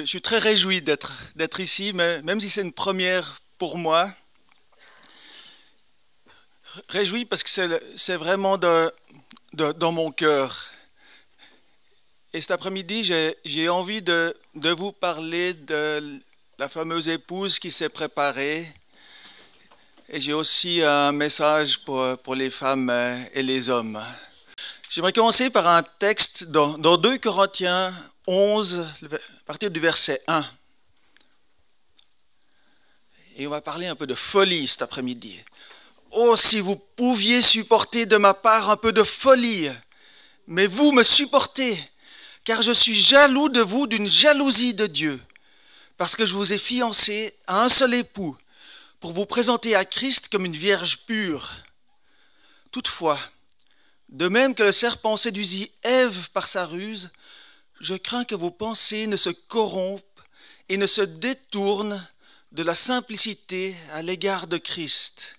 suis très réjoui d'être ici, mais même si c'est une première pour moi. Réjoui parce que c'est vraiment dans mon cœur. Et cet après-midi, j'ai envie de vous parler de la fameuse épouse qui s'est préparée. Et j'ai aussi un message pour les femmes et les hommes. J'aimerais commencer par un texte dans 2 Corinthiens 11, à partir du verset 1. Et on va parler un peu de folie cet après-midi. Oh, si vous pouviez supporter de ma part un peu de folie, mais vous me supportez, car je suis jaloux de vous d'une jalousie de Dieu, parce que je vous ai fiancé à un seul époux, pour vous présenter à Christ comme une vierge pure. Toutefois, de même que le serpent séduisit Ève par sa ruse, je crains que vos pensées ne se corrompent et ne se détournent de la simplicité à l'égard de Christ.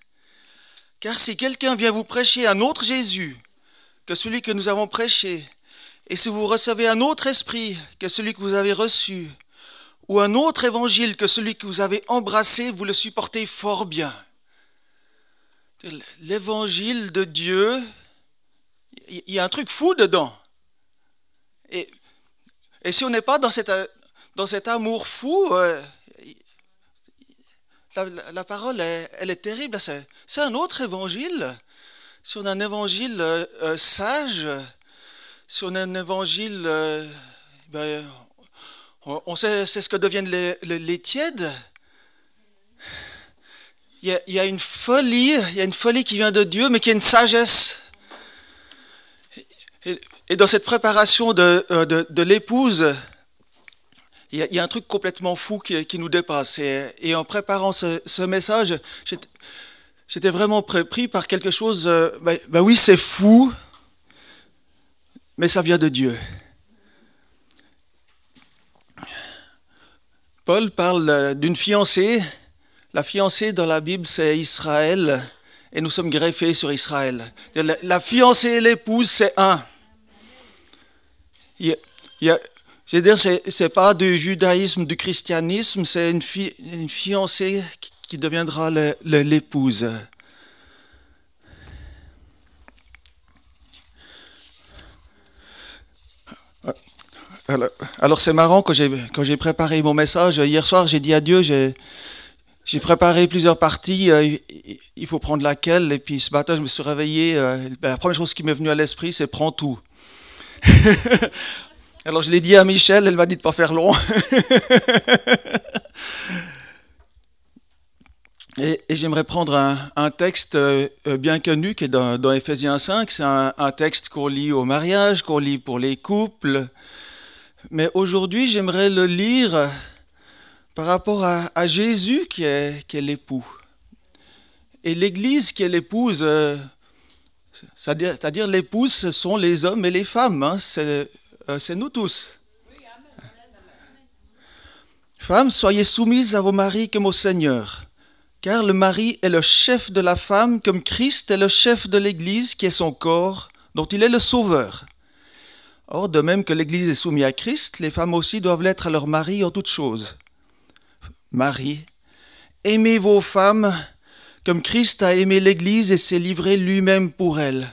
Car si quelqu'un vient vous prêcher un autre Jésus que celui que nous avons prêché, et si vous recevez un autre esprit que celui que vous avez reçu, ou un autre évangile que celui que vous avez embrassé, vous le supportez fort bien. L'évangile de Dieu, il y a un truc fou dedans. Et si on n'est pas dans cet amour fou, la parole, elle est terrible. C'est un autre évangile. Si on a un évangile sage, si on a un évangile, on sait c'est ce que deviennent les tièdes. Il y a une folie qui vient de Dieu, mais qui a une sagesse. Et dans cette préparation de l'épouse, il y a un truc complètement fou qui nous dépasse. Et en préparant ce message, j'étais vraiment pris par quelque chose. Oui, c'est fou, mais ça vient de Dieu. Paul parle d'une fiancée. La fiancée dans la Bible, c'est Israël, et nous sommes greffés sur Israël. La fiancée et l'épouse, c'est un. Je veux dire, c'est pas du judaïsme, du christianisme, c'est une fiancée qui deviendra l'épouse. Alors c'est marrant, quand j'ai préparé mon message, hier soir, j'ai dit à Dieu, j'ai préparé plusieurs parties, il faut prendre laquelle, et puis ce matin, je me suis réveillé, la première chose qui m'est venue à l'esprit, c'est « prends tout ». Alors je l'ai dit à Michel, elle m'a dit de ne pas faire long. Et j'aimerais prendre un texte bien connu qui est dans Éphésiens 5. C'est un texte qu'on lit au mariage, qu'on lit pour les couples. Mais aujourd'hui, j'aimerais le lire par rapport à Jésus qui est l'époux. Et l'Église qui est l'épouse, c'est-à-dire l'épouse, ce sont les hommes et les femmes. Hein, c'est nous tous. Femmes, soyez soumises à vos maris comme au Seigneur, car le mari est le chef de la femme, comme Christ est le chef de l'Église, qui est son corps, dont il est le sauveur. Or, de même que l'Église est soumise à Christ, les femmes aussi doivent l'être à leur mari en toutes choses. Marie, aimez vos femmes, comme Christ a aimé l'Église et s'est livré lui-même pour elle,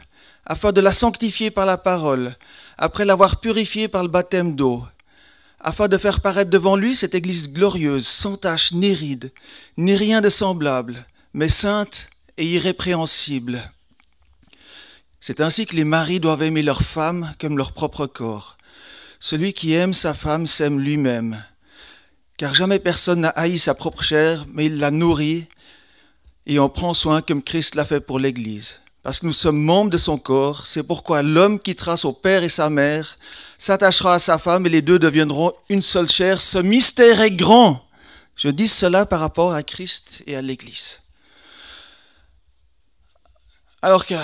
afin de la sanctifier par la parole, après l'avoir purifiée par le baptême d'eau, afin de faire paraître devant lui cette Église glorieuse, sans tache ni ride, ni rien de semblable, mais sainte et irrépréhensible. C'est ainsi que les maris doivent aimer leurs femmes comme leur propre corps. Celui qui aime sa femme s'aime lui-même, car jamais personne n'a haï sa propre chair, mais il la nourrit et en prend soin comme Christ l'a fait pour l'Église. Parce que nous sommes membres de son corps, c'est pourquoi l'homme quittera son père et sa mère, s'attachera à sa femme et les deux deviendront une seule chair. Ce mystère est grand. Je dis cela par rapport à Christ et à l'Église. Alors que,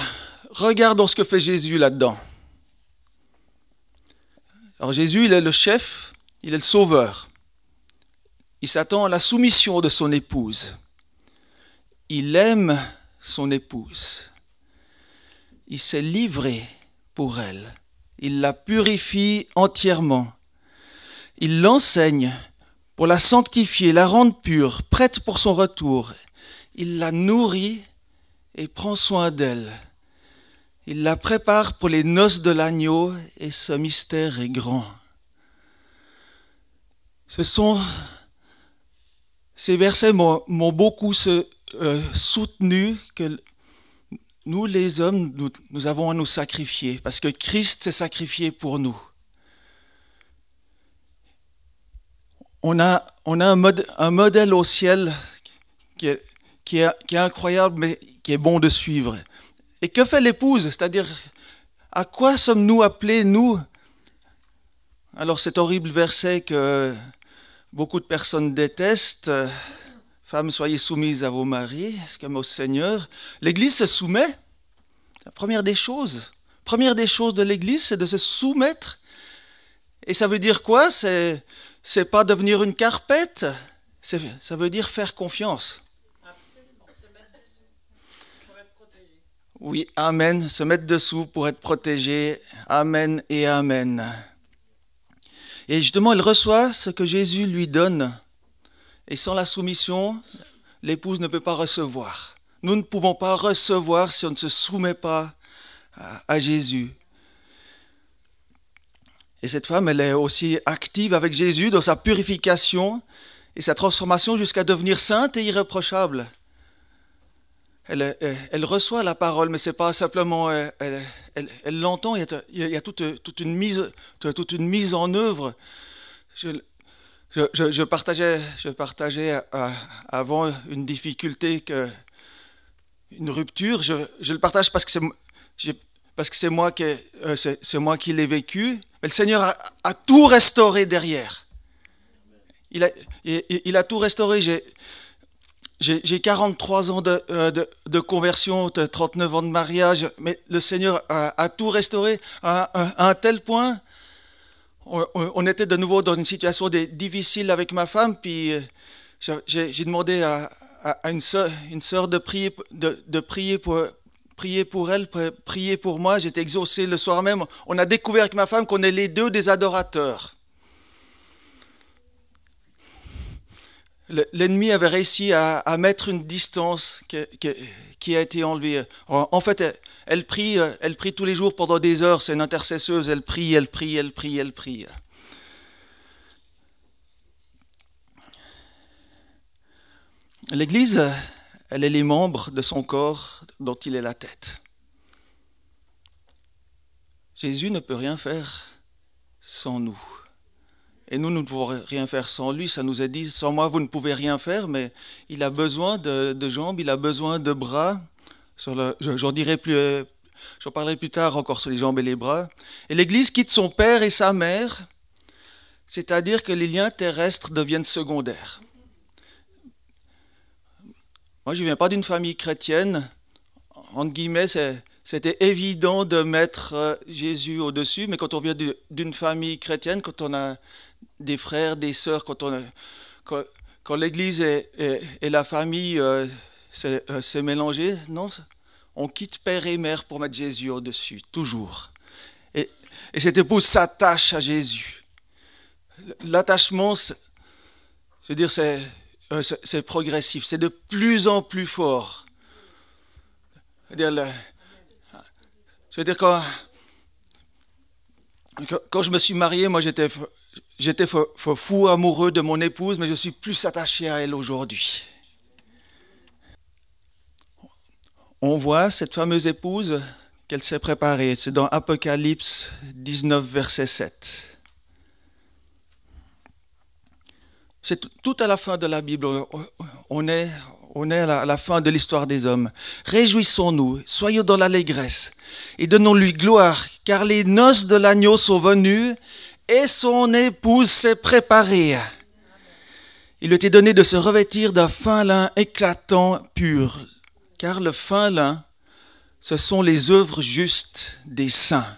regardons ce que fait Jésus là-dedans. Alors Jésus, il est le chef, il est le sauveur. Il s'attend à la soumission de son épouse. Il aime son épouse. Il s'est livré pour elle. Il la purifie entièrement. Il l'enseigne pour la sanctifier, la rendre pure, prête pour son retour. Il la nourrit et prend soin d'elle. Il la prépare pour les noces de l'agneau et ce mystère est grand. Ces versets m'ont beaucoup soutenu que nous, les hommes, nous avons à nous sacrifier parce que Christ s'est sacrifié pour nous. On a un modèle au ciel qui est incroyable, mais qui est bon de suivre. Et que fait l'épouse? C'est-à-dire, à quoi sommes-nous appelés, nous? Alors, cet horrible verset que beaucoup de personnes détestent, « Femmes, soyez soumises à vos maris, comme au Seigneur ». L'Église se soumet. La première des choses de l'Église, c'est de se soumettre. Et ça veut dire quoi? C'est pas devenir une carpette, ça veut dire faire confiance. Absolument, se mettre dessous pour être protégé. Oui, amen, se mettre dessous pour être protégé, amen et amen. Et justement, elle reçoit ce que Jésus lui donne. Et sans la soumission, l'épouse ne peut pas recevoir. Nous ne pouvons pas recevoir si on ne se soumet pas à Jésus. Et cette femme, elle est aussi active avec Jésus dans sa purification et sa transformation jusqu'à devenir sainte et irréprochable. Elle reçoit la parole, mais c'est pas simplement, elle l'entend, il y a toute une mise en œuvre. Je partageais avant une difficulté, une rupture. Je le partage parce que c'est moi qui l'ai vécu. Mais le Seigneur a tout restauré derrière. Il a tout restauré. J'ai 43 ans de conversion, 39 ans de mariage, mais le Seigneur a tout restauré à un tel point. On était de nouveau dans une situation difficile avec ma femme, puis j'ai demandé à une sœur de prier pour elle, prier pour moi. J'étais exaucé le soir même. On a découvert avec ma femme qu'on est les deux des adorateurs. L'ennemi avait réussi à mettre une distance qui a été enlevée. En fait, elle prie tous les jours pendant des heures. C'est une intercesseuse. Elle prie. L'Église, elle est les membres de son corps dont il est la tête. Jésus ne peut rien faire sans nous. Et nous ne pouvons rien faire sans lui. Ça nous est dit, sans moi, vous ne pouvez rien faire, mais il a besoin de jambes, il a besoin de bras. J'en parlerai plus tard encore sur les jambes et les bras. Et l'Église quitte son père et sa mère, c'est-à-dire que les liens terrestres deviennent secondaires. Moi, je ne viens pas d'une famille chrétienne. Entre guillemets, c'était évident de mettre Jésus au-dessus, mais quand on vient d'une famille chrétienne, quand on a des frères, des sœurs, quand l'Église et la famille s'est mélangée, non, on quitte père et mère pour mettre Jésus au-dessus, toujours. Et cette épouse s'attache à Jésus. L'attachement, je veux dire, c'est progressif, c'est de plus en plus fort. Je veux dire, quand je me suis marié, moi j'étais fou amoureux de mon épouse, mais je suis plus attaché à elle aujourd'hui. On voit cette fameuse épouse qu'elle s'est préparée. C'est dans Apocalypse 19, verset 7. C'est tout à la fin de la Bible. On est à la fin de l'histoire des hommes. Réjouissons-nous, soyons dans l'allégresse et donnons-lui gloire, car les noces de l'agneau sont venues et son épouse s'est préparée. Il lui était donné de se revêtir d'un fin lin éclatant, pur, car le fin lin, ce sont les œuvres justes des saints.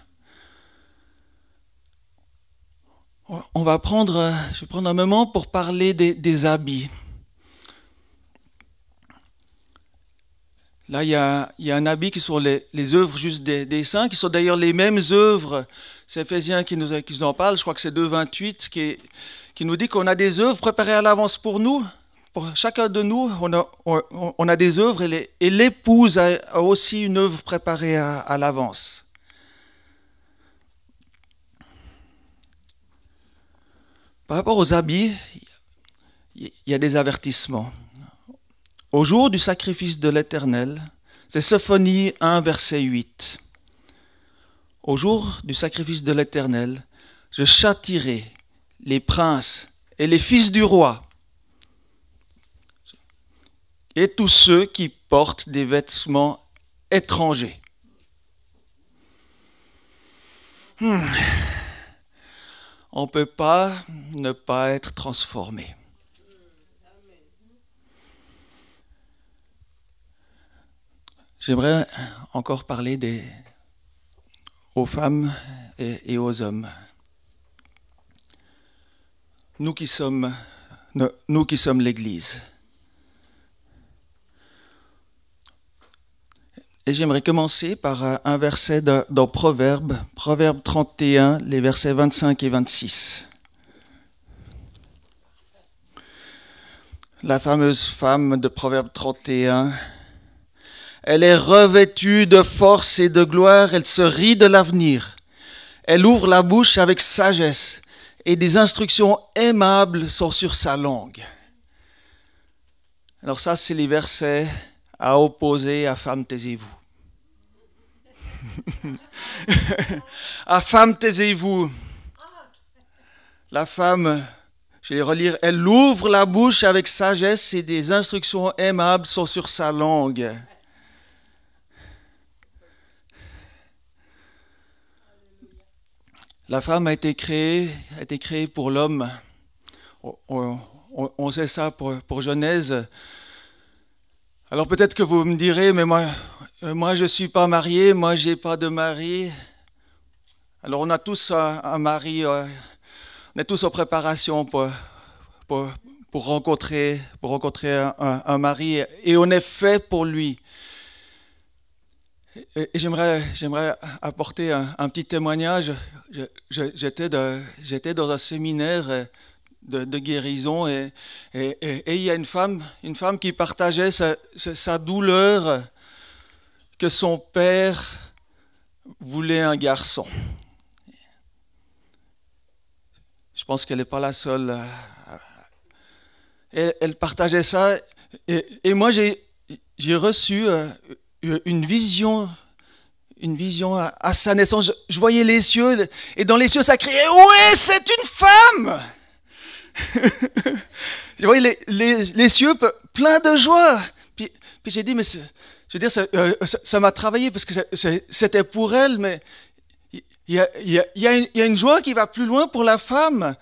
Je vais prendre un moment pour parler des habits. Là, il y a un habit qui sont les œuvres justes des saints, qui sont d'ailleurs les mêmes œuvres c'est Éphésiens qui nous en parle, je crois que c'est 2,28, qui nous dit qu'on a des œuvres préparées à l'avance pour nous. Pour chacun de nous, on a des œuvres et l'épouse a aussi une œuvre préparée à l'avance. Par rapport aux habits, il y a des avertissements. Au jour du sacrifice de l'Éternel, c'est Sophonie 1, verset 8. Au jour du sacrifice de l'Éternel, je châtierai les princes et les fils du roi et tous ceux qui portent des vêtements étrangers. On ne peut pas ne pas être transformé. J'aimerais encore parler aux femmes et aux hommes. Nous qui sommes l'Église. Et j'aimerais commencer par un verset dans Proverbe 31, les versets 25 et 26. La fameuse femme de Proverbe 31, elle est revêtue de force et de gloire, elle se rit de l'avenir. Elle ouvre la bouche avec sagesse et des instructions aimables sont sur sa langue. Alors ça, c'est les versets à opposer à femme, taisez-vous. À femme, taisez-vous. La femme, je vais les relire, elle ouvre la bouche avec sagesse et des instructions aimables sont sur sa langue. La femme a été créée pour l'homme. On sait ça pour Genèse. Alors peut-être que vous me direz, mais moi je ne suis pas marié, moi je n'ai pas de mari. Alors on a tous un mari, on est tous en préparation pour rencontrer un mari et on est fait pour lui. Et j'aimerais apporter un petit témoignage. J'étais dans un séminaire de guérison et il y a une femme qui partageait sa douleur que son père voulait un garçon. Je pense qu'elle n'est pas la seule. Elle partageait ça et moi j'ai reçu une vision à sa naissance. Je voyais les cieux et dans les cieux ça criait « Ouais, c'est une femme !» Je voyais les cieux pleins de joie. Puis j'ai dit, mais je veux dire, ça m'a travaillé parce que c'était pour elle, mais il y a une joie qui va plus loin pour la femme.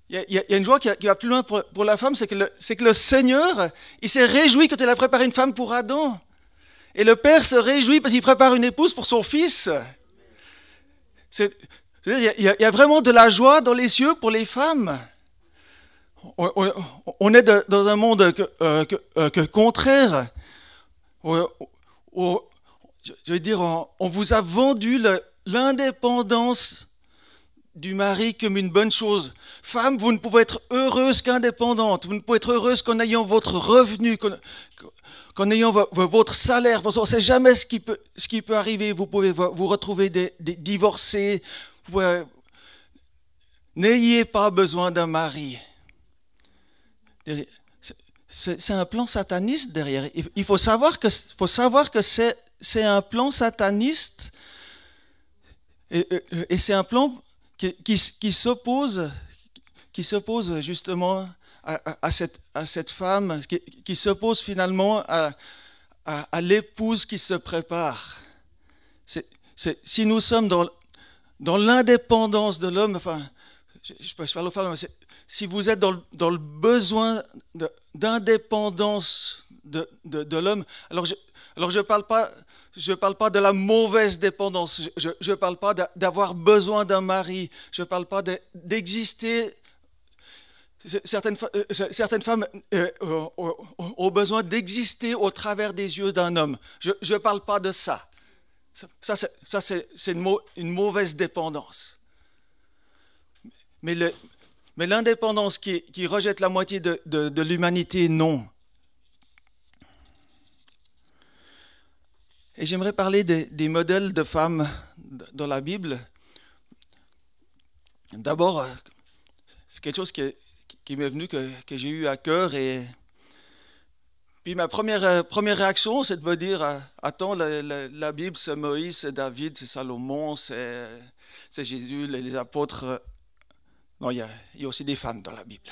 Il y a une joie qui va plus loin pour la femme, c'est que le Seigneur, il s'est réjoui quand il a préparé une femme pour Adam. Et le Père se réjouit parce qu'il prépare une épouse pour son fils. Il y a vraiment de la joie dans les cieux pour les femmes. On est dans un monde contraire. Je veux dire, on vous a vendu l'indépendance du mari comme une bonne chose. Femme, vous ne pouvez être heureuse qu'indépendante. Vous ne pouvez être heureuse qu'en ayant votre revenu, qu'en ayant votre salaire. Parce qu'on ne sait jamais ce qui peut arriver. Vous pouvez vous retrouver divorcés. N'ayez pas besoin d'un mari. C'est un plan sataniste derrière. Il faut savoir que c'est un plan sataniste et c'est un plan qui s'oppose justement à cette femme, qui s'oppose finalement à l'épouse qui se prépare. Si nous sommes dans l'indépendance de l'homme, enfin, je parle aux femmes, si vous êtes dans le besoin d'indépendance de l'homme, alors je parle pas de la mauvaise dépendance, je parle pas d'avoir besoin d'un mari, je parle pas d'exister. Certaines femmes ont besoin d'exister au travers des yeux d'un homme. Je parle pas de ça. C'est une mauvaise dépendance. Mais l'indépendance qui rejette la moitié de l'humanité, non. Et j'aimerais parler des modèles de femmes dans la Bible. D'abord, c'est quelque chose qui m'est venu, que j'ai eu à cœur. Et puis ma première réaction, c'est de me dire, attends, la Bible, c'est Moïse, c'est David, c'est Salomon, c'est Jésus, les apôtres. Non, il y a aussi des femmes dans la Bible.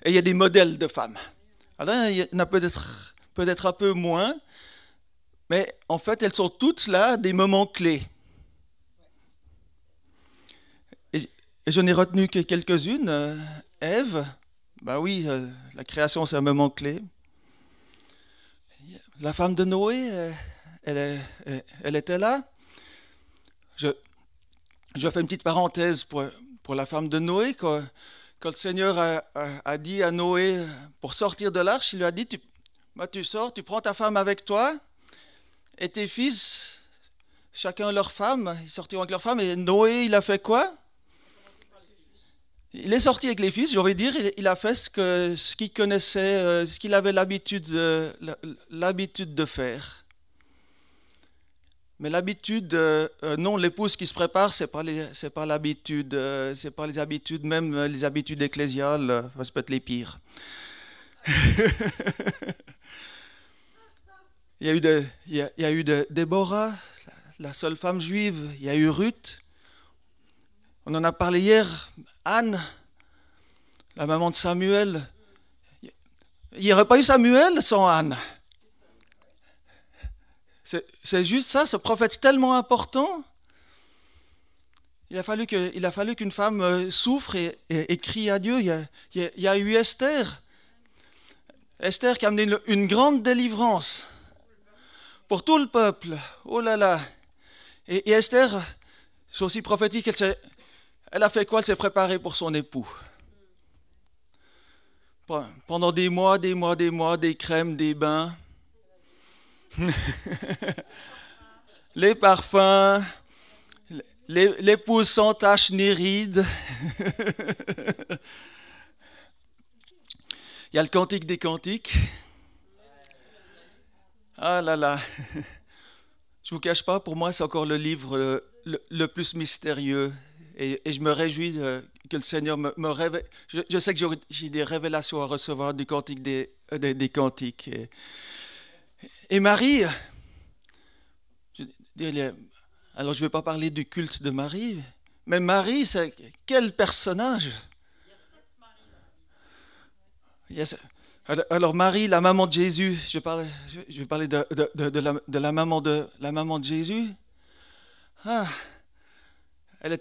Et il y a des modèles de femmes. Alors, il y en a peut-être un peu moins, mais en fait, elles sont toutes là, des moments clés. Et je n'ai retenu que quelques-unes. Ève, ben oui, la création, c'est un moment clé. La femme de Noé, elle était là. Je fais une petite parenthèse pour la femme de Noé. Quand le Seigneur a dit à Noé, pour sortir de l'arche, il lui a dit, tu sors, tu prends ta femme avec toi, et tes fils, chacun leur femme, ils sortiront avec leur femme. Et Noé, il a fait quoi? Il est sorti avec les fils, j'ai envie de dire, il a fait ce qu'il connaissait, ce qu'il avait l'habitude de faire. Mais l'habitude, non, l'épouse qui se prépare, c'est pas l'habitude, c'est pas les habitudes, même les habitudes ecclésiales, ça peut être les pires. Il y a eu Déborah, la seule femme juive. Il y a eu Ruth. On en a parlé hier. Anne, la maman de Samuel. Il n'y aurait pas eu Samuel sans Anne. C'est juste ça, ce prophète tellement important. Il a fallu qu'une femme souffre et crie à Dieu. Il y a eu Esther. Esther qui a amené une grande délivrance pour tout le peuple. Oh là là. Et Esther, c'est aussi prophétique, elle a fait quoi? Elle s'est préparée pour son époux. Pendant des mois, des crèmes, des bains. Les parfums, l'épouse sans tache ni ride. Il y a le cantique des cantiques. Ah là là. Je ne vous cache pas, pour moi, c'est encore le livre le plus mystérieux. Et je me réjouis que le Seigneur me révèle. Je sais que j'ai des révélations à recevoir du cantique des cantiques. Et Marie, alors je ne vais pas parler du culte de Marie, mais Marie, c'est quel personnage? Alors Marie, la maman de Jésus, je vais parler de la maman de Jésus. Ah, elle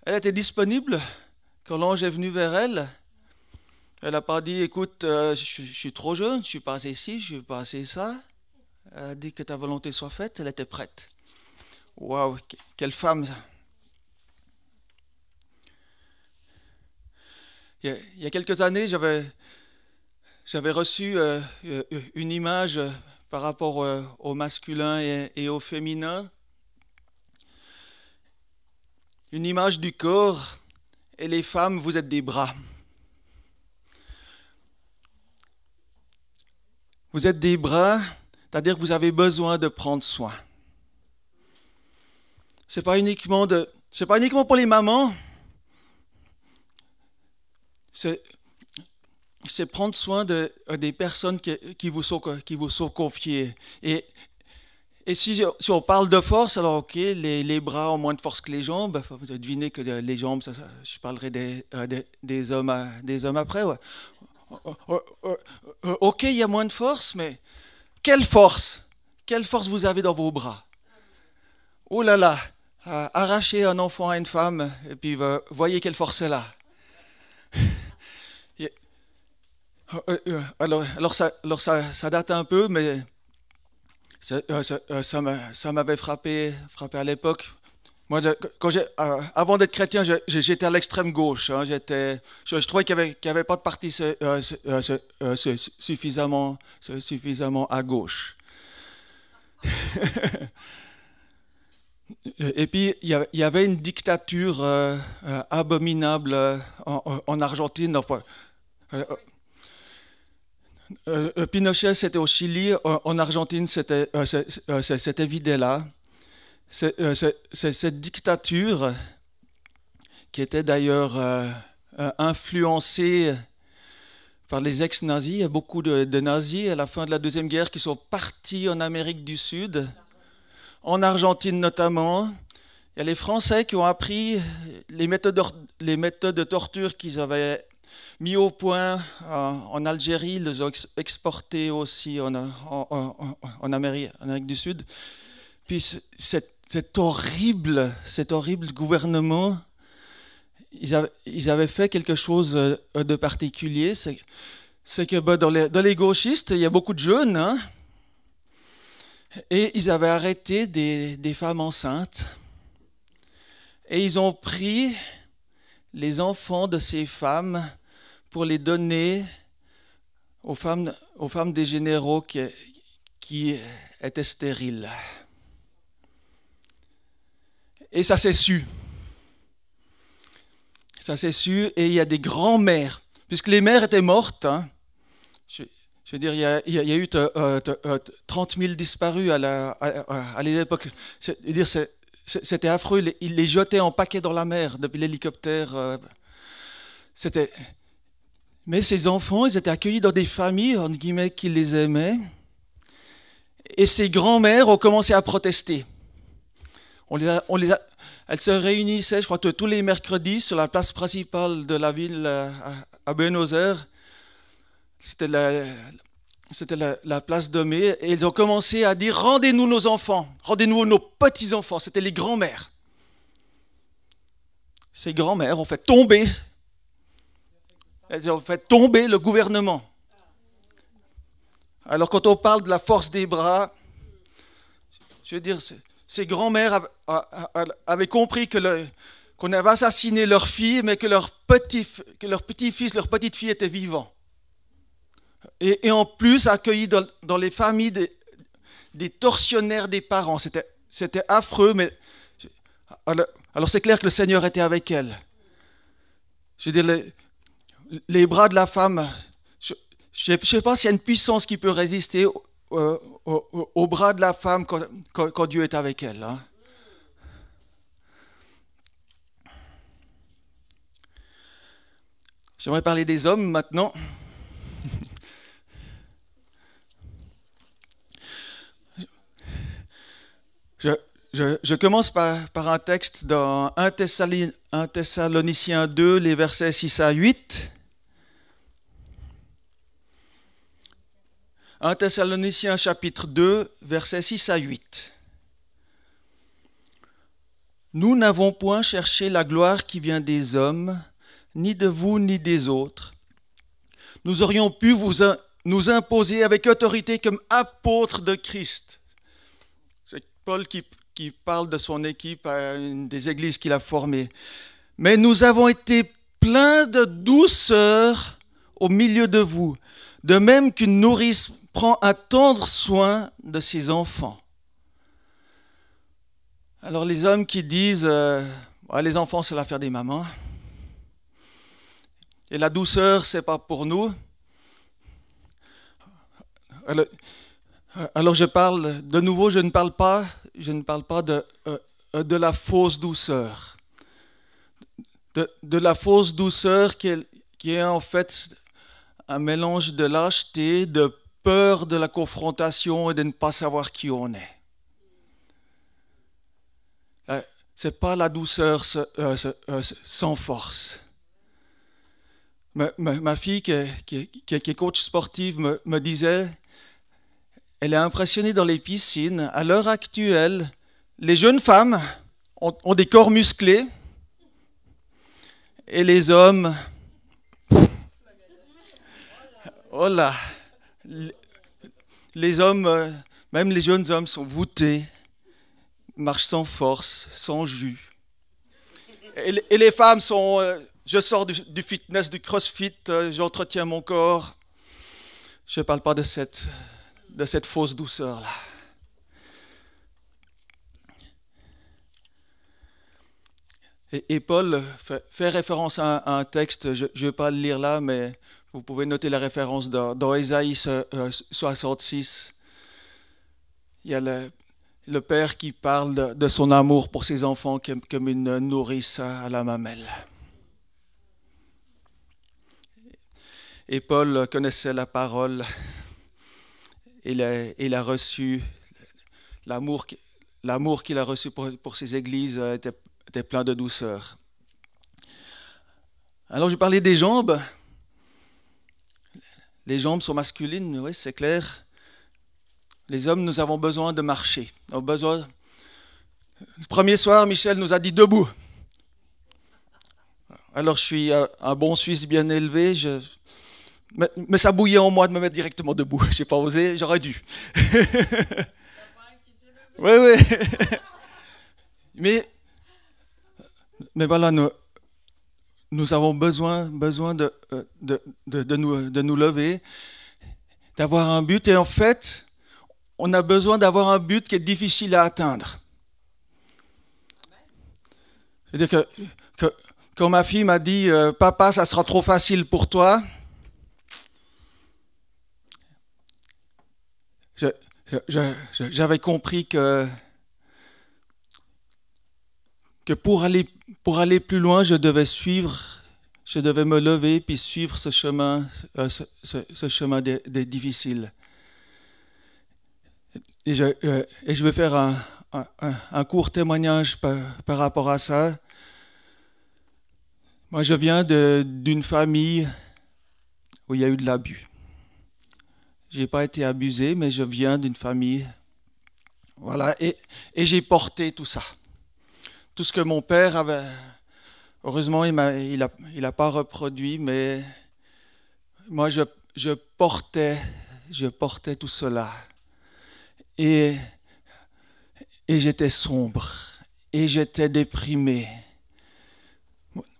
était disponible quand l'ange est venu vers elle. Elle n'a pas dit, écoute, je suis trop jeune, je ne suis pas assez ci, je ne suis pas assez ça. Elle a dit que ta volonté soit faite, elle était prête. Waouh, quelle femme! Il y a quelques années, j'avais reçu une image par rapport au masculin et au féminin. Une image du corps, et les femmes, vous êtes des bras. Vous êtes des bras, c'est-à-dire que vous avez besoin de prendre soin. C'est pas uniquement pour les mamans. C'est prendre soin des personnes qui vous sont confiées. Et si on parle de force, alors ok, les bras ont moins de force que les jambes. Vous devinez que les jambes, je parlerai des hommes après. Ouais. Ok, il y a moins de force, mais quelle force vous avez dans vos bras? Oh là là, arracher un enfant à une femme, et puis voyez quelle force elle a. Alors ça date un peu, mais ça m'avait frappé à l'époque. Moi, avant d'être chrétien, j'étais à l'extrême gauche. Hein, je trouvais qu'il n'y avait pas de parti suffisamment à gauche. Et puis, il y avait une dictature abominable en Argentine. Enfin, euh, Pinochet, c'était au Chili. En Argentine, c'était Videla. C'est cette dictature qui était d'ailleurs influencée par les ex-nazis. Il y a beaucoup de nazis à la fin de la Deuxième Guerre qui sont partis en Amérique du Sud, en Argentine notamment. Il y a les Français qui ont appris les méthodes de torture qu'ils avaient mis au point en Algérie. Ils les ont exportés aussi en Amérique du Sud. Puis cet horrible gouvernement, ils avaient fait quelque chose de particulier. C'est que dans les gauchistes, il y a beaucoup de jeunes, hein, et ils avaient arrêté des femmes enceintes. Et ils ont pris les enfants de ces femmes pour les donner aux femmes des généraux qui étaient stériles. Et ça s'est su. Ça s'est su, et il y a des grands-mères, puisque les mères étaient mortes. Hein. Je veux dire, il y a eu 30 000 disparus à l'époque. C'était affreux, ils les jetaient en paquets dans la mer depuis l'hélicoptère. Mais ces enfants, ils étaient accueillis dans des familles, entre guillemets, qui les aimaient. Et ces grands-mères ont commencé à protester. Elles se réunissaient, je crois, tous les mercredis sur la place principale de la ville à Buenos Aires. C'était la place Domé. Et ils ont commencé à dire « Rendez-nous nos enfants, rendez-nous nos petits-enfants ». C'était les grands-mères. Ces grands-mères ont fait tomber le gouvernement. Alors quand on parle de la force des bras, je veux dire, ces grands-mères avaient compris qu'on avait assassiné leur fille, mais que leur petit-fils, leur petite-fille étaient vivants. Et en plus, accueillis dans les familles des tortionnaires des parents. C'était affreux, mais alors c'est clair que le Seigneur était avec elles. Je veux dire, les bras de la femme, je ne sais pas s'il y a une puissance qui peut résister au bras de la femme quand Dieu est avec elle. Hein. J'aimerais parler des hommes maintenant. Je commence par un texte dans 1 Thessaloniciens 2, les versets 6 à 8. 1 Thessaloniciens chapitre 2, versets 6 à 8. Nous n'avons point cherché la gloire qui vient des hommes, ni de vous, ni des autres. Nous aurions pu nous imposer avec autorité comme apôtres de Christ. C'est Paul qui parle de son équipe à une des églises qu'il a formées. Mais nous avons été pleins de douceur au milieu de vous, de même qu'une nourrice prend un tendre soin de ses enfants. Alors les hommes qui disent les enfants c'est l'affaire des mamans et la douceur c'est pas pour nous. Alors je parle de nouveau, je ne parle pas de la fausse douceur, de la fausse douceur qui est en fait un mélange de lâcheté, de peur de la confrontation et de ne pas savoir qui on est. C'est pas la douceur sans force. Ma fille qui est coach sportive me disait, elle est impressionnée dans les piscines. À l'heure actuelle, les jeunes femmes ont des corps musclés et les hommes, oh là, les hommes, même les jeunes hommes sont voûtés, marchent sans force, sans jus. Et les femmes sont, je sors du fitness, du crossfit, j'entretiens mon corps. Je ne parle pas de cette fausse douceur-là. Et Paul fait référence à un texte, je ne vais pas le lire là, mais vous pouvez noter la référence dans Ésaïe 66. Il y a le père qui parle de son amour pour ses enfants comme une nourrice à la mamelle. Et Paul connaissait la parole. Il a reçu l'amour qu'il a reçu pour ses églises était plein de douceur. Alors je parlais des jambes. Les jambes sont masculines, oui, c'est clair. Les hommes, nous avons besoin de marcher. Le premier soir, Michel nous a dit debout. Alors je suis un bon Suisse bien élevé. Mais ça bouillait en moi de me mettre directement debout. Je n'ai pas osé, j'aurais dû. Oui, oui. Mais voilà, nous avons besoin de nous lever, d'avoir un but. Et en fait, on a besoin d'avoir un but qui est difficile à atteindre. C'est-à-dire que quand ma fille m'a dit « Papa, ça sera trop facile pour toi », j'avais compris que pour aller plus loin, je devais me lever puis suivre ce chemin difficile. Et je vais faire un court témoignage par rapport à ça. Moi, je viens d'une famille où il y a eu de l'abus. Je n'ai pas été abusé, mais je viens d'une famille. Voilà, et j'ai porté tout ça. Tout ce que mon père avait. Heureusement, il a pas reproduit, mais moi, je portais tout cela. Et j'étais sombre, et j'étais déprimé.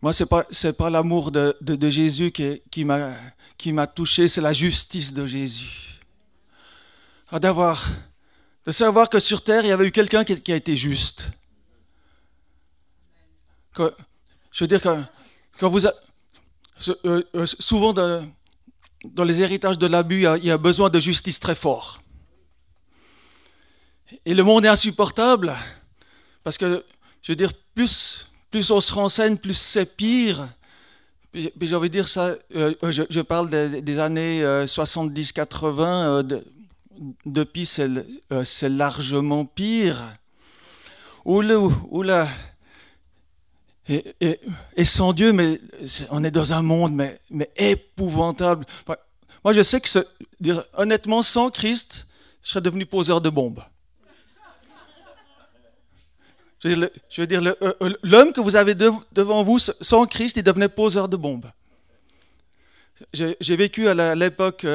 Moi, c'est pas l'amour de Jésus qui m'a touché, c'est la justice de Jésus. De savoir que sur terre, il y avait eu quelqu'un qui a été juste. Je veux dire que quand souvent dans les héritages de l'abus, il y a besoin de justice très fort. Et le monde est insupportable parce que, je veux dire, plus on se renseigne, plus c'est pire. Puis j'ai envie de dire ça, je parle des années 70-80, depuis c'est largement pire. Oula. Et sans Dieu, mais on est dans un monde mais épouvantable. Moi, je sais que, honnêtement, sans Christ, je serais devenu poseur de bombes. Je veux dire, l'homme que vous avez devant vous, sans Christ, il devenait poseur de bombes. J'ai vécu à l'époque,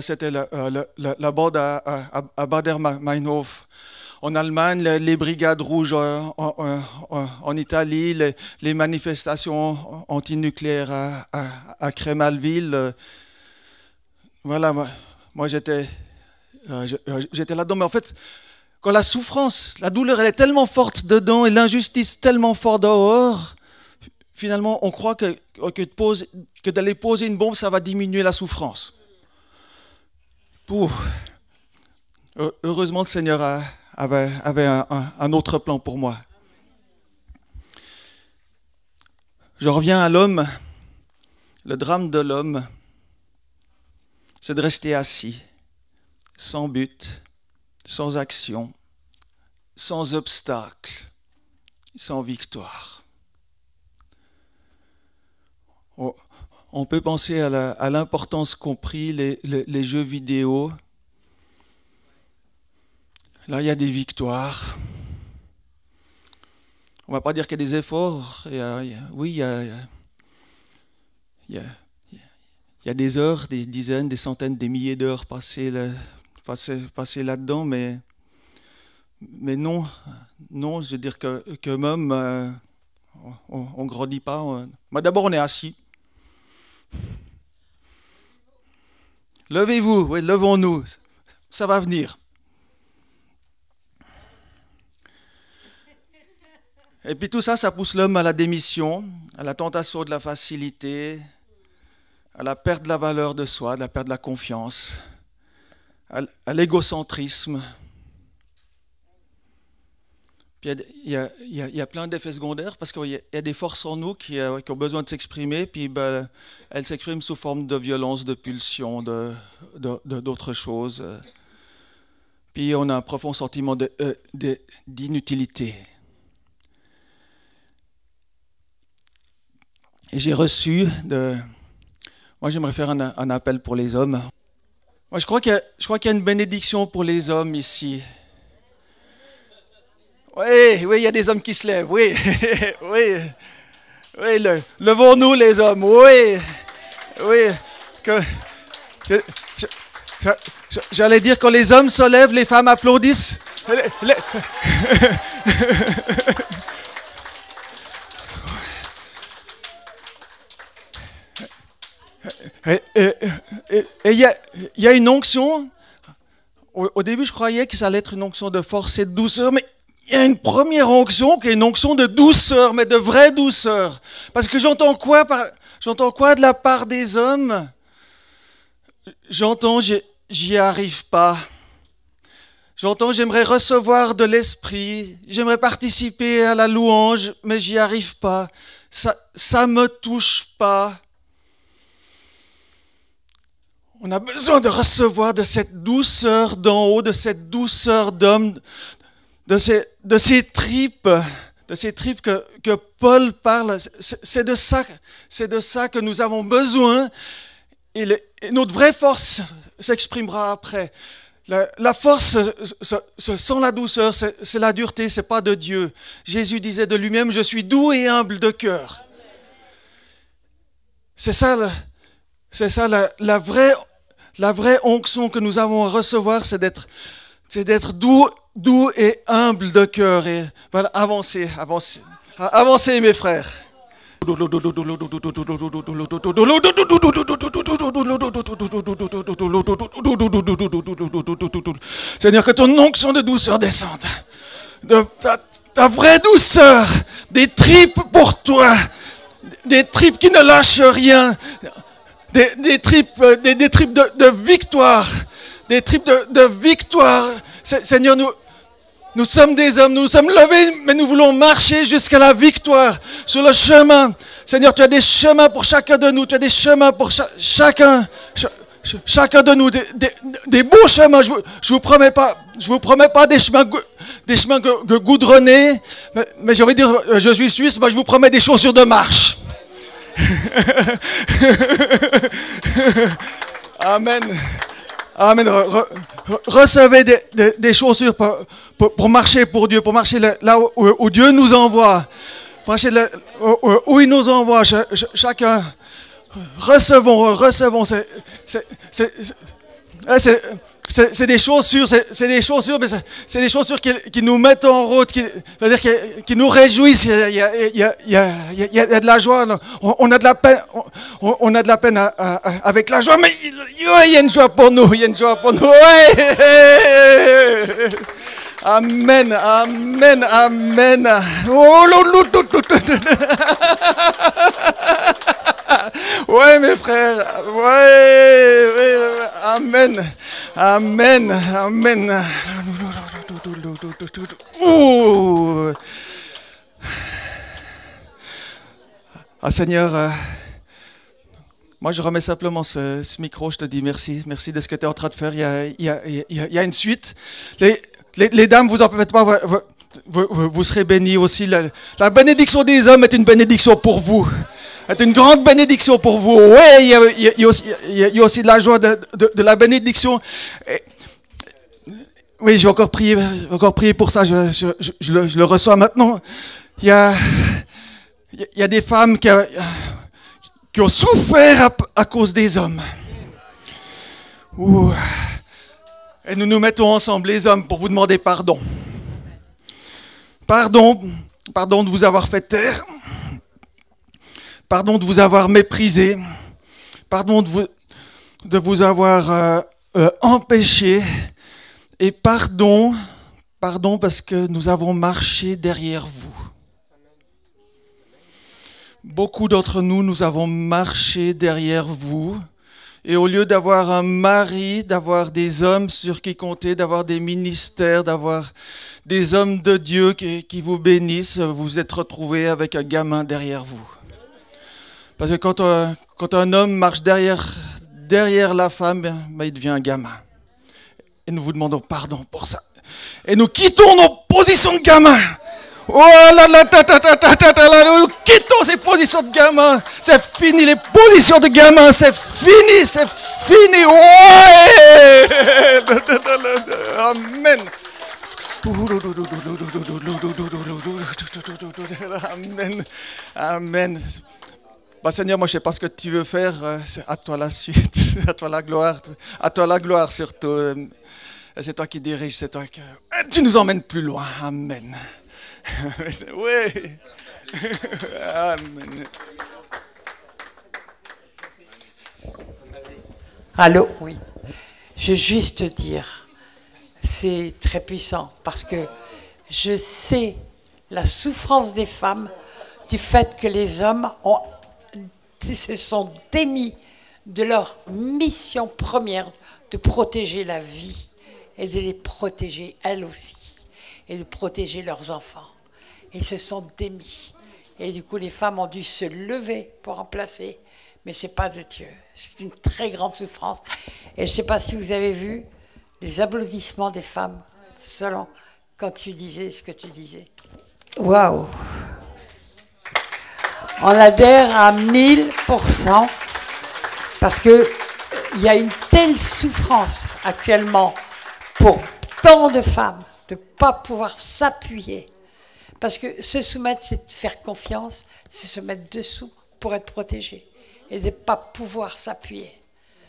c'était la bande à Baader-Meinhof. En Allemagne, les brigades rouges en Italie, les manifestations antinucléaires à Crémalville. Voilà, moi j'étais là-dedans. Mais en fait, quand la souffrance, la douleur, elle est tellement forte dedans et l'injustice tellement forte dehors, finalement, on croit que d'aller poser une bombe, ça va diminuer la souffrance. Heureusement, le Seigneur avait un autre plan pour moi. Je reviens à l'homme. Le drame de l'homme, c'est de rester assis, sans but, sans action, sans obstacle, sans victoire. On peut penser à l'importance qu'ont pris les jeux vidéo. Là, il y a des victoires. On ne va pas dire qu'il y a des efforts. Oui, il y a des heures, des dizaines, des centaines, des milliers d'heures passées là-dedans, mais non, je veux dire que même, on ne grandit pas. Mais d'abord, on est assis. Levez-vous, oui, levons-nous, ça va venir. Et puis tout ça, ça pousse l'homme à la démission, à la tentation de la facilité, à la perte de la valeur de soi, de la perte de la confiance, à l'égocentrisme. Puis il y a plein d'effets secondaires parce qu'il y a des forces en nous qui ont besoin de s'exprimer, puis elles s'expriment sous forme de violence, de pulsion, d'autres choses. Puis on a un profond sentiment d'inutilité. Et j'ai reçu Moi, j'aimerais faire un appel pour les hommes. Moi, je crois qu'il y a une bénédiction pour les hommes ici. Oui, il y a des hommes qui se lèvent, oui. Oui, levons-nous les hommes, oui. J'allais dire, quand les hommes se lèvent, les femmes applaudissent. Et il y a une onction. Au début, je croyais que ça allait être une onction de force et de douceur, mais il y a une première onction qui est une onction de douceur, mais de vraie douceur. Parce que j'entends quoi de la part des hommes? J'entends, j'y arrive pas. J'entends, j'aimerais recevoir de l'esprit, j'aimerais participer à la louange, mais j'y arrive pas. Ça me touche pas. On a besoin de recevoir de cette douceur d'en haut, de cette douceur d'homme, de ces tripes que Paul parle. C'est de ça que nous avons besoin. Et notre vraie force s'exprimera après. La force sans la douceur, c'est la dureté, c'est pas de Dieu. Jésus disait de lui-même, je suis doux et humble de cœur. C'est ça la vraie onction que nous avons à recevoir, c'est d'être doux et humble de cœur. Et voilà, avancez mes frères. Seigneur, que ton onction de douceur descende. Ta vraie douceur, des tripes pour toi, des tripes qui ne lâchent rien. Des tripes de victoire, des tripes de victoire. Seigneur, nous sommes des hommes, nous nous sommes levés, mais nous voulons marcher jusqu'à la victoire sur le chemin. Seigneur, tu as des chemins pour chacun de nous, tu as des chemins pour chacun de nous, des beaux chemins. Je vous promets pas des chemins goudronnés, mais j'ai envie de dire, je suis suisse, mais je vous promets des chaussures de marche. Amen. Recevez des chaussures pour marcher pour Dieu, pour marcher là où Dieu nous envoie. Marcher où il nous envoie. Chacun. Recevons. C'est des chaussures, mais c'est des chaussures qui nous mettent en route, qui nous réjouissent. Il y a de la joie. On a de la peine, avec la joie, mais il y a une joie pour nous. Ouais. Amen. Ouais, mes frères. Ouais. Amen. Ouh. Seigneur, moi je remets simplement ce micro, je te dis merci de ce que tu es en train de faire. Il y a une suite. Les dames, vous en faites pas, vous serez bénis aussi. La bénédiction des hommes est une bénédiction pour vous. C'est une grande bénédiction pour vous. Oui, il y a aussi de la joie de la bénédiction. Oui, j'ai encore prié pour ça. Je le reçois maintenant. Il y a des femmes qui ont souffert à cause des hommes. Ouh. Et nous nous mettons ensemble, les hommes, pour vous demander pardon. Pardon de vous avoir fait taire. Pardon de vous avoir méprisé. Pardon de vous avoir empêché. Et pardon parce que nous avons marché derrière vous. Beaucoup d'entre nous, nous avons marché derrière vous. Et au lieu d'avoir un mari, d'avoir des hommes sur qui compter, d'avoir des ministères, d'avoir des hommes de Dieu qui vous bénissent, vous vous êtes retrouvés avec un gamin derrière vous. Parce que quand un homme marche derrière la femme, ben, il devient un gamin. Et nous vous demandons pardon pour ça. Et nous quittons nos positions de gamin. Oh là là, nous quittons ces positions de gamin. C'est fini, les positions de gamin, c'est fini, c'est fini. Ouais. Amen. Amen. Amen. Bah, Seigneur, moi je ne sais pas ce que tu veux faire, c'est à toi la suite, à toi la gloire surtout. C'est toi qui dirige, c'est toi qui... Tu nous emmènes plus loin, amen. Oui, amen. Allô, oui. Je veux juste dire, c'est très puissant parce que je sais la souffrance des femmes du fait que les hommes se sont démis de leur mission première de protéger la vie et de les protéger elles aussi et de protéger leurs enfants. Ils se sont démis. Et du coup, les femmes ont dû se lever pour remplacer. Mais ce n'est pas de Dieu. C'est une très grande souffrance. Et je ne sais pas si vous avez vu les applaudissements des femmes selon quand tu disais ce que tu disais. Waouh! On adhère à 1000% parce qu'il y a une telle souffrance actuellement pour tant de femmes de ne pas pouvoir s'appuyer. Parce que se soumettre, c'est faire confiance, c'est se mettre dessous pour être protégé et de ne pas pouvoir s'appuyer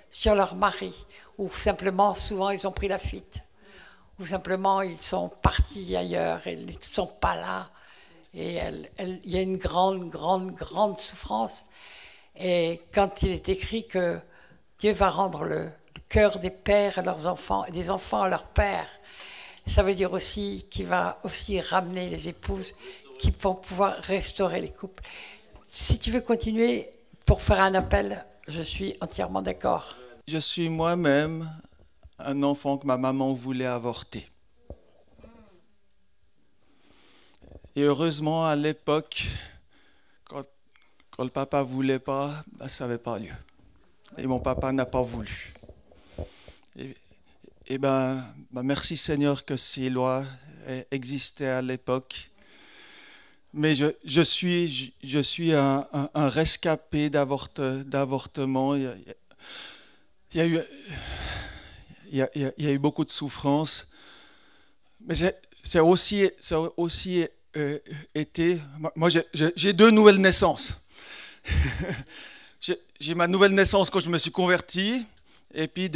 sur leur mari ou simplement, souvent, ils ont pris la fuite ou simplement, ils sont partis ailleurs et ils ne sont pas là. Et il y a une grande souffrance. Et quand il est écrit que Dieu va rendre le cœur des pères à leurs enfants et des enfants à leurs pères, ça veut dire aussi qu'il va aussi ramener les épouses qui vont pouvoir restaurer les couples. Si tu veux continuer pour faire un appel, je suis entièrement d'accord. Je suis moi-même un enfant que ma maman voulait avorter. Et heureusement, à l'époque, quand le papa ne voulait pas, ben, ça n'avait pas lieu. Et mon papa n'a pas voulu. Et merci Seigneur que ces lois existaient à l'époque. Mais je suis un rescapé d'avortement. Il y a eu beaucoup de souffrances. Mais c'est aussi été... Moi, j'ai 2 nouvelles naissances. J'ai ma nouvelle naissance quand je me suis converti. Et puis,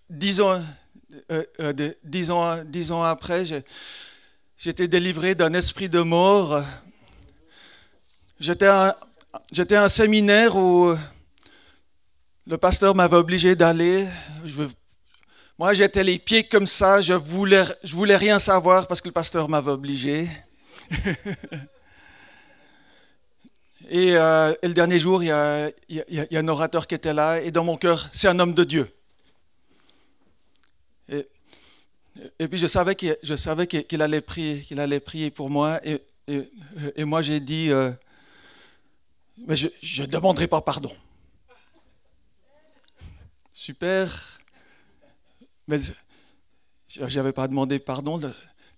10 ans après, j'ai été délivré d'un esprit de mort. J'étais à un séminaire où le pasteur m'avait obligé d'aller. Moi, j'étais les pieds comme ça. Je voulais rien savoir parce que le pasteur m'avait obligé. Et le dernier jour, il y a un orateur qui était là. Et dans mon cœur, c'est un homme de Dieu. Et puis je savais qu'il allait prier pour moi. Et moi j'ai dit, mais je ne demanderai pas pardon. Super. Mais je n'avais pas demandé pardon.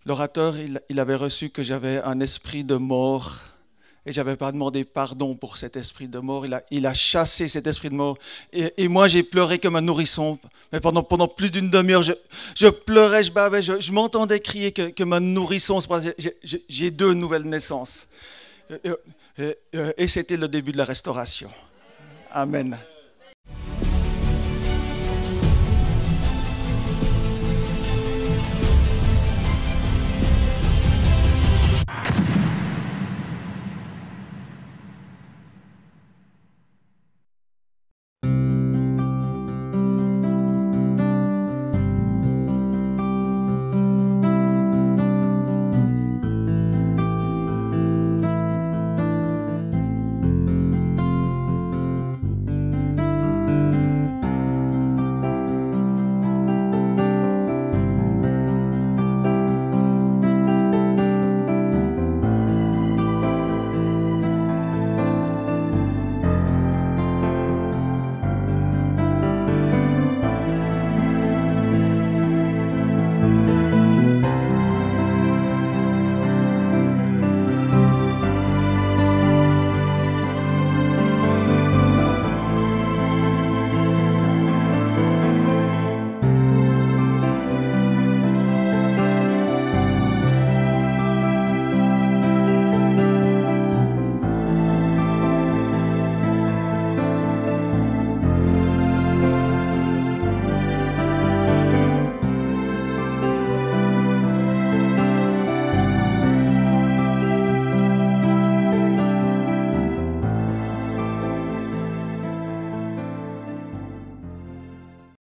L'orateur, il avait reçu que j'avais un esprit de mort. Et je n'avais pas demandé pardon pour cet esprit de mort. Il a chassé cet esprit de mort. Et moi, j'ai pleuré comme un nourrisson. Mais pendant plus d'une demi-heure, je pleurais, je bavais, je m'entendais crier comme un nourrisson. J'ai 2 nouvelles naissances. Et c'était le début de la restauration. Amen.